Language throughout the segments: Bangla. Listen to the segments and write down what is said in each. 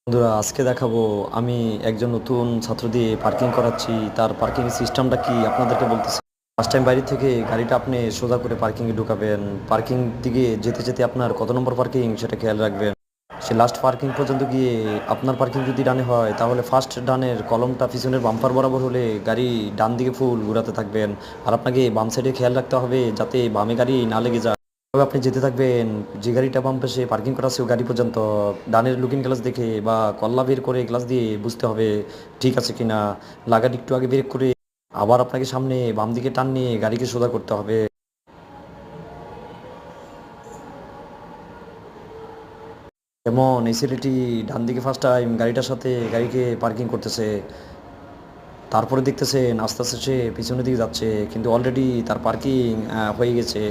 বন্ধুরা আজকে দেখাবো আমি একজন নতুন ছাত্র দিয়ে পার্কিং করাচ্ছি। তার পার্কিং সিস্টেমটা কি আপনাদেরকে বলতেছি। ফার্স্ট টাইম বাড়ি থেকে গাড়িটা আপনি সোজা করে পার্কিংয়ে ঢুকাবেন। পার্কিং দিকে যেতে যেতে আপনার কত নম্বর পার্কিং সেটা খেয়াল রাখবেন। সে লাস্ট পার্কিং পর্যন্ত গিয়ে আপনার পার্কিং যদি ডানে হয় তাহলে ফার্স্ট ডানের কলমটা পিছনের বাম্পার বরাবর হলে গাড়ি ডান দিকে ফুল ঘুরাতে থাকবেন। আর আপনাকে বাম সাইডে খেয়াল রাখতে হবে যাতে বামে গাড়ি না লেগে যায়। তবে আপনি যেতে থাকবেন, যে গাড়িটা বাম পাশে পার্কিং করা আছে ওই গাড়ি পর্যন্ত ডানের লুকিং গ্লাস দেখে বা কল্লা বের করে গ্লাস দিয়ে বুঝতে হবে ঠিক আছে কিনা। লাগার একটু আগে ব্রেক করে আবার আপনাকে সামনে বাম দিকে টান নিয়ে গাড়িকে সোজা করতে হবে। যেমন এই ছেলেটি ডান দিকে ফার্স্ট টাইম গাড়িটার সাথে গাড়িকে পার্কিং করতেছে, তারপরে দেখতেছেন আস্তে আস্তে সে পিছনের দিকে যাচ্ছে কিন্তু অলরেডি তার পার্কিং হয়ে গেছে।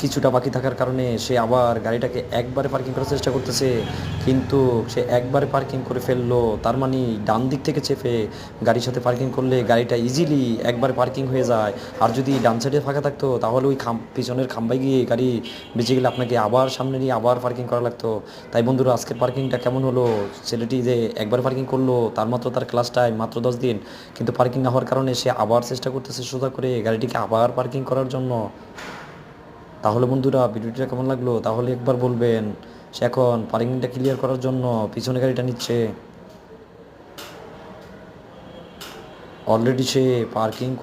কিছুটা বাকি থাকার কারণে সে আবার গাড়িটাকে একবারে পার্কিং করার চেষ্টা করতেছে, কিন্তু সে একবারে পার্কিং করে ফেললো। তার মানে ডান দিক থেকে চেপে গাড়ির সাথে পার্কিং করলে গাড়িটা ইজিলি একবারে পার্কিং হয়ে যায়। আর যদি ডান সাইডে ফাঁকা থাকতো তাহলে ওই পিছনের খাম্বায় গিয়ে গাড়ি বেঁচে গেলে আপনাকে আবার সামনে নিয়ে আবার পার্কিং করা লাগতো। তাই বন্ধুরা আজকের পার্কিংটা কেমন হলো? ছেলেটি যে একবার পার্কিং করলো তার মাত্র তার ক্লাস টাইম মাত্র 10 দিন, কিন্তু পার্কিং না হওয়ার কারণে সে আবার চেষ্টা করতেছে সোজা করে গাড়িটিকে আবার পার্কিং করার জন্য। তাহলে বন্ধুরা ভিডিওটা কেমন লাগলো তাহলে একবার বলবেন। সে এখন পার্কিংটা ক্লিয়ার করার জন্য পিছনে গাড়িটা নিচ্ছে। অলরেডি সে পার্কিং